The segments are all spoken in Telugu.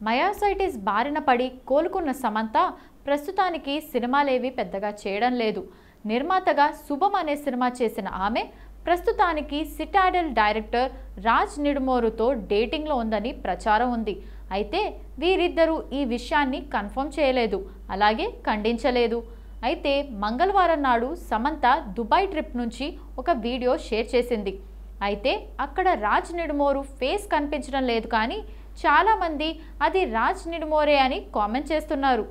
మయోసైటిస్ బారిన పడి కోలుకున్న సమంత ప్రస్తుతానికి సినిమాలేవి పెద్దగా చేయడం లేదు. నిర్మాతగా శుభం అనే సినిమా చేసిన ఆమె ప్రస్తుతానికి సిటాడెల్ డైరెక్టర్ రాజ్ నిడుమోరుతో డేటింగ్లో ఉందని ప్రచారం ఉంది. అయితే వీరిద్దరూ ఈ విషయాన్ని కన్ఫర్మ్ చేయలేదు, అలాగే ఖండించలేదు. అయితే మంగళవారం నాడు సమంత దుబాయ్ ట్రిప్ నుంచి ఒక వీడియో షేర్ చేసింది. అయితే అక్కడ రాజ్ నిడుమోరు ఫేస్ కనిపించడం లేదు, కానీ చాలామంది అది రాజ్ నిడుమోరే అని కామెంట్ చేస్తున్నారు.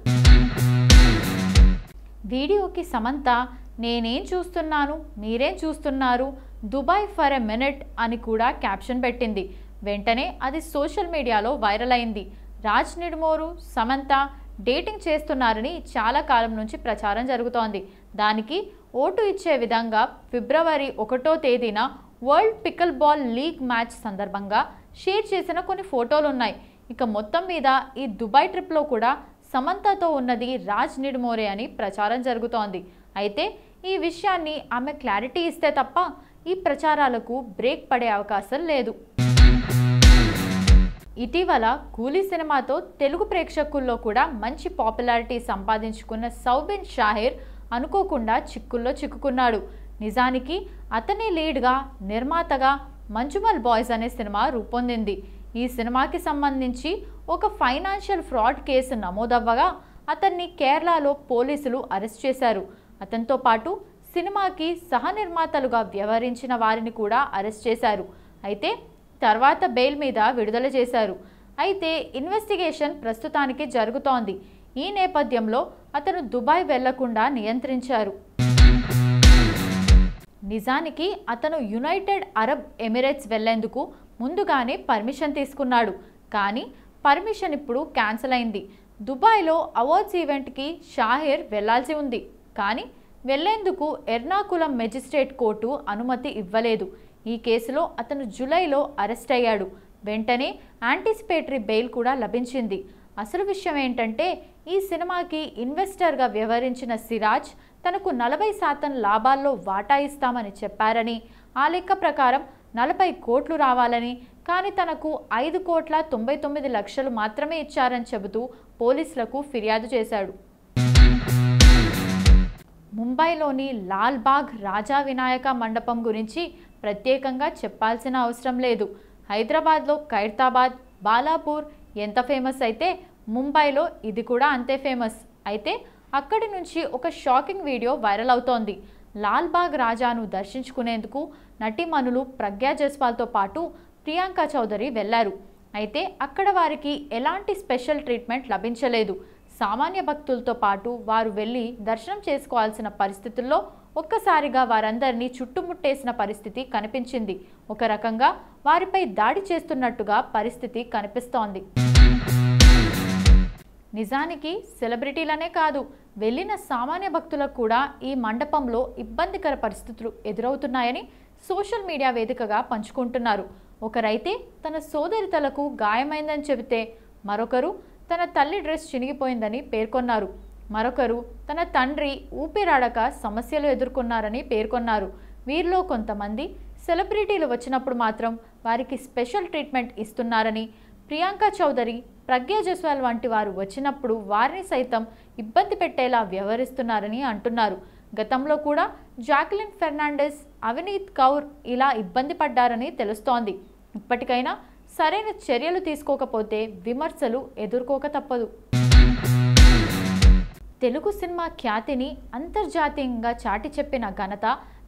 వీడియోకి సమంత నేనేం చూస్తున్నాను, మీరేం చూస్తున్నారు, దుబాయ్ ఫర్ ఎ మినిట్ అని కూడా క్యాప్షన్ పెట్టింది. వెంటనే అది సోషల్ మీడియాలో వైరల్ అయింది. రాజ్ నిడుమోరు సమంత డేటింగ్ చేస్తున్నారని చాలా కాలం నుంచి ప్రచారం జరుగుతోంది. దానికి ఓటు ఇచ్చే విధంగా ఫిబ్రవరి 1వ తేదీన world pickle ball league match సందర్భంగా షేర్ చేసిన కొన్ని ఫోటోలు ఉన్నాయి. ఇక మొత్తం మీద ఈ దుబాయ్ ట్రిప్లో కూడా సమంతతో ఉన్నది రాజ్ నిడుమోరే అని ప్రచారం జరుగుతోంది. అయితే ఈ విషయాన్ని ఆమె క్లారిటీ ఇస్తే తప్ప ఈ ప్రచారాలకు బ్రేక్ పడే అవకాశం లేదు. ఇటీవల కూలీ సినిమాతో తెలుగు ప్రేక్షకుల్లో కూడా మంచి పాపులారిటీ సంపాదించుకున్న సౌబిన్ షాహిర్ అనుకోకుండా చిక్కుల్లో చిక్కుకున్నాడు. నిజానికి అతనే లీడ్గా నిర్మాతగా మంజుమల్ బాయ్స్ అనే సినిమా రూపొందింది. ఈ సినిమాకి సంబంధించి ఒక ఫైనాన్షియల్ ఫ్రాడ్ కేసు నమోదవ్వగా అతన్ని కేరళలో పోలీసులు అరెస్ట్ చేశారు. అతనితో పాటు సినిమాకి సహనిర్మాతలుగా వ్యవహరించిన వారిని కూడా అరెస్ట్ చేశారు. అయితే తర్వాత బెయిల్ మీద విడుదల చేశారు. అయితే ఇన్వెస్టిగేషన్ ప్రస్తుతానికి జరుగుతోంది. ఈ నేపథ్యంలో అతను దుబాయ్ వెళ్లకుండా నియంత్రించారు. నిజానికి అతను యునైటెడ్ అరబ్ ఎమిరేట్స్ వెళ్లేందుకు ముందుగానే పర్మిషన్ తీసుకున్నాడు, కానీ పర్మిషన్ ఇప్పుడు క్యాన్సిల్ అయింది. దుబాయ్లో అవార్డ్స్ ఈవెంట్కి షాహిర్ వెళ్లాల్సి ఉంది, కానీ వెళ్లేందుకు ఎర్నాకులం మెజిస్ట్రేట్ కోర్టు అనుమతి ఇవ్వలేదు. ఈ కేసులో అతను జూలైలో అరెస్ట్ అయ్యాడు. వెంటనే యాంటిసిపేటరీ బెయిల్ కూడా లభించింది. అసలు విషయం ఏంటంటే ఈ సినిమాకి ఇన్వెస్టర్గా వ్యవహరించిన సిరాజ్ తనకు 40% లాభాల్లో వాటా ఇస్తామని చెప్పారని, ఆ లెక్క ప్రకారం 40 కోట్లు రావాలని, కానీ తనకు 5,99,00,000 మాత్రమే ఇచ్చారని చెబుతూ పోలీసులకు ఫిర్యాదు చేశాడు. ముంబైలోని లాల్బాగ్ రాజా వినాయక మండపం గురించి ప్రత్యేకంగా చెప్పాల్సిన అవసరం లేదు. హైదరాబాద్లో ఖైరతాబాద్, బాలాపూర్ ఎంత ఫేమస్ అయితే ముంబైలో ఇది కూడా అంతే ఫేమస్. అయితే అక్కడి నుంచి ఒక షాకింగ్ వీడియో వైరల్ అవుతోంది. లాల్బాగ్ రాజాను దర్శించుకునేందుకు నటీమణులు ప్రజ్ఞా జైస్వాల్తో పాటు ప్రియాంక చౌదరి వెళ్లారు. అయితే అక్కడ వారికి ఎలాంటి స్పెషల్ ట్రీట్మెంట్ లభించలేదు. సామాన్య భక్తులతో పాటు వారు వెళ్ళి దర్శనం చేసుకోవాల్సిన పరిస్థితుల్లో ఒక్కసారిగా వారందరినీ చుట్టుముట్టేసిన పరిస్థితి కనిపించింది. ఒక రకంగా వారిపై దాడి చేస్తున్నట్టుగా పరిస్థితి కనిపిస్తోంది. నిజానికి సెలబ్రిటీలనే కాదు, వెళ్ళిన సామాన్య భక్తులకు కూడా ఈ మండపంలో ఇబ్బందికర పరిస్థితులు ఎదురవుతున్నాయని సోషల్ మీడియా వేదికగా పంచుకుంటున్నారు. ఒకరైతే తన సోదరి తలకు గాయమైందని చెబితే, మరొకరు తన తల్లి డ్రెస్ చినిగిపోయిందని పేర్కొన్నారు. మరొకరు తన తండ్రి ఊపిరాడక సమస్యలు ఎదుర్కొన్నారని పేర్కొన్నారు. వీరిలో కొంతమంది సెలబ్రిటీలు వచ్చినప్పుడు మాత్రం వారికి స్పెషల్ ట్రీట్మెంట్ ఇస్తున్నారని, ప్రియాంక చౌదరి, ప్రజ్ఞా జైస్వాల్ వంటి వారు వచ్చినప్పుడు వారిని సైతం ఇబ్బంది పెట్టేలా వ్యవహరిస్తున్నారని అంటున్నారు. గతంలో కూడా జాక్లిన్ ఫెర్నాండెస్, అవినీత్ కౌర్ ఇలా ఇబ్బంది పడ్డారని తెలుస్తోంది. ఇప్పటికైనా సరైన చర్యలు తీసుకోకపోతే విమర్శలు ఎదుర్కోక తప్పదు. తెలుగు సినిమా ఖ్యాతిని అంతర్జాతీయంగా చాటి చెప్పిన ఘనత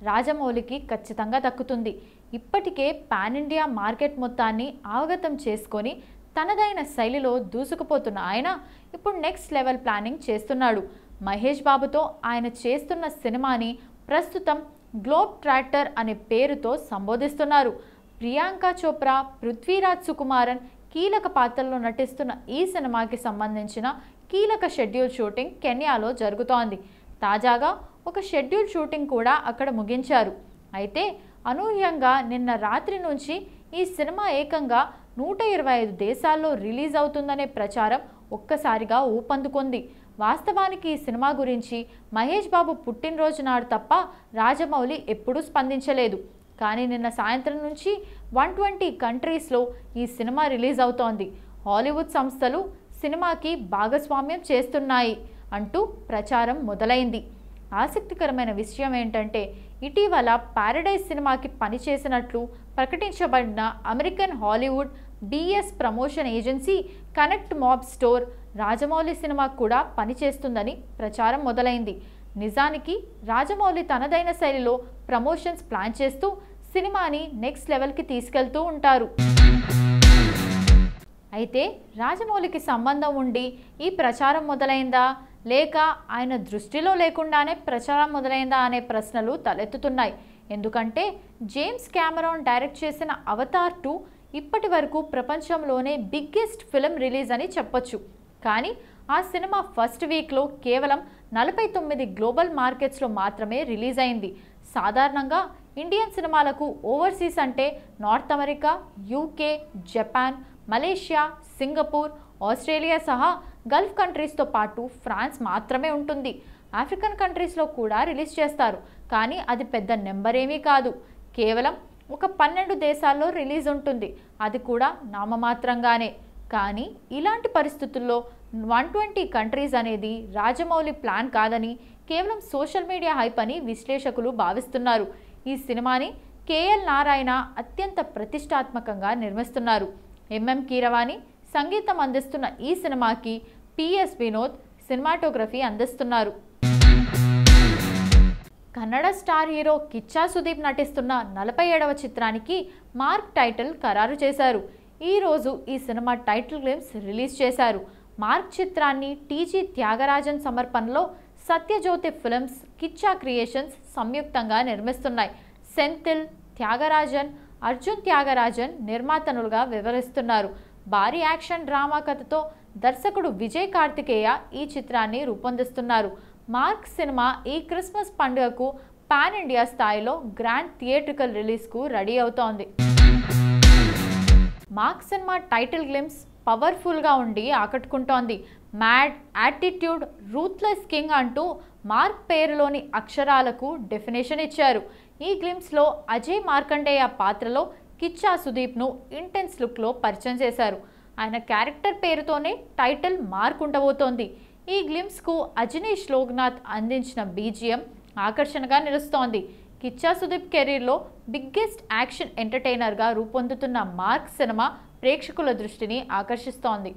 రాజమౌళికి ఖచ్చితంగా దక్కుతుంది. ఇప్పటికే పాన్ ఇండియా మార్కెట్ మొత్తాన్ని అవగతం చేసుకొని తనదైన శైలిలో దూసుకుపోతున్న ఆయన ఇప్పుడు నెక్స్ట్ లెవెల్ ప్లానింగ్ చేస్తున్నాడు. మహేష్ బాబుతో ఆయన చేస్తున్న సినిమాని ప్రస్తుతం గ్లోబ్ ట్రాక్టర్ అనే పేరుతో సంబోధిస్తున్నారు. ప్రియాంక చోప్రా, పృథ్వీరాజ్ సుకుమారన్ కీలక పాత్రల్లో నటిస్తున్న ఈ సినిమాకి సంబంధించిన కీలక షెడ్యూల్ షూటింగ్ కెన్యాలో జరుగుతోంది. తాజాగా ఒక షెడ్యూల్ షూటింగ్ కూడా అక్కడ ముగించారు. అయితే అనూహ్యంగా నిన్న రాత్రి నుంచి ఈ సినిమా ఏకంగా 125 దేశాల్లో రిలీజ్ అవుతుందనే ప్రచారం ఒక్కసారిగా ఊపందుకుంది. వాస్తవానికి ఈ సినిమా గురించి మహేష్ బాబు పుట్టినరోజు నాడు తప్ప రాజమౌళి ఎప్పుడూ స్పందించలేదు. కానీ నిన్న సాయంత్రం నుంచి 120 కంట్రీస్లో ఈ సినిమా రిలీజ్ అవుతోంది. హాలీవుడ్ సంస్థలు సినిమాకి భాగస్వామ్యం చేస్తున్నాయి అంటూ ప్రచారం మొదలైంది. ఆసక్తికరమైన విషయం ఏంటంటే ఇటీవల పారడైజ్ సినిమాకి పనిచేసినట్లు ప్రకటించబడిన American Hollywood BS promotion agency Connect Mob Store Rajamouli సినిమాకు కూడా పనిచేస్తుందని ప్రచారం మొదలైంది. నిజానికి రాజమౌళి తనదైన శైలిలో ప్రమోషన్స్ ప్లాన్ చేస్తూ సినిమాని నెక్స్ట్ లెవెల్కి తీసుకెళ్తూ ఉంటారు. అయితే రాజమౌళికి సంబంధం ఉండి ఈ ప్రచారం మొదలైందా లేక ఆయన దృష్టిలో లేకుండానే ప్రచారం మొదలైందా అనే ప్రశ్నలు తలెత్తుతున్నాయి. ఎందుకంటే జేమ్స్ కెమెరాన్ డైరెక్ట్ చేసిన అవతార్ 2 ఇప్పటి వరకు ప్రపంచంలోనే బిగ్గెస్ట్ ఫిల్మ్ రిలీజ్ అని చెప్పొచ్చు. కానీ ఆ సినిమా ఫస్ట్ వీక్లో కేవలం 49 గ్లోబల్ మార్కెట్స్లో మాత్రమే రిలీజ్ అయింది. సాధారణంగా ఇండియన్ సినిమాలకు ఓవర్సీస్ అంటే north America, UK, Japan, Malaysia, Singapore, Australia సహా గల్ఫ్ కంట్రీస్తో పాటు ఫ్రాన్స్ మాత్రమే ఉంటుంది. ఆఫ్రికన్ కంట్రీస్లో కూడా రిలీజ్ చేస్తారు, కానీ అది పెద్ద నెంబర్ ఏమీ కాదు. కేవలం ఒక 12 దేశాల్లో రిలీజ్ ఉంటుంది, అది కూడా నామమాత్రంగానే. కానీ ఇలాంటి పరిస్థితుల్లో 120 కంట్రీస్ అనేది రాజమౌళి ప్లాన్ కాదని, కేవలం సోషల్ మీడియా హైప్ అని విశ్లేషకులు భావిస్తున్నారు. ఈ సినిమాని కేఎల్ నారాయణ అత్యంత ప్రతిష్టాత్మకంగా నిర్మిస్తున్నారు. ఎంఎం కీరవాణి సంగీతం అందిస్తున్న ఈ సినిమాకి పిఎస్ వినోద్ సినిమాటోగ్రఫీ అందిస్తున్నారు. కన్నడ స్టార్ హీరో కిచ్చా సుదీప్ నటిస్తున్న 47వ చిత్రానికి మార్క్ టైటిల్ ఖరారు చేశారు. ఈరోజు ఈ సినిమా టైటిల్ గ్లిమ్స్ రిలీజ్ చేశారు. మార్క్ చిత్రాన్ని టీజీ త్యాగరాజన్ సమర్పణలో సత్యజ్యోతి ఫిల్మ్స్, కిచ్చా క్రియేషన్స్ సంయుక్తంగా నిర్మిస్తున్నాయి. సెంథిల్ త్యాగరాజన్, అర్జున్ త్యాగరాజన్ నిర్మాతలుగా వివరిస్తున్నారు. భారీ యాక్షన్ డ్రామా కథతో దర్శకుడు విజయ్ కార్తికేయ ఈ చిత్రాన్ని రూపొందిస్తున్నారు. మార్క్ సినిమా ఈ క్రిస్మస్ పండుగకు పాన్ ఇండియా స్థాయిలో గ్రాండ్ థియేట్రికల్ రిలీజ్కు రెడీ అవుతోంది. మార్క్ సినిమా టైటిల్ గ్లిమ్స్ పవర్ఫుల్గా ఉండి ఆకట్టుకుంటోంది. మ్యాడ్, యాటిట్యూడ్, రూత్లెస్ కింగ్ అంటూ మార్క్ పేరులోని అక్షరాలకు డెఫినేషన్ ఇచ్చారు. ఈ గ్లిమ్స్లో అజయ్ మార్కండేయ పాత్రలో కిచ్చా సుదీప్ను ఇంటెన్స్ లుక్లో పరిచయం చేశారు. ఆయన క్యారెక్టర్ పేరుతోనే టైటిల్ మార్క్ ఉండబోతోంది. ఈ గ్లిమ్స్కు అజనీష్ లోక్నాథ్ అందించిన బీజిఎం ఆకర్షణగా నిలుస్తోంది. కిచ్చా సుదీప్ కెరీర్లో బిగ్గెస్ట్ యాక్షన్ ఎంటర్టైనర్గా రూపొందుతున్న మార్క్ సినిమా ప్రేక్షకుల దృష్టిని ఆకర్షిస్తోంది.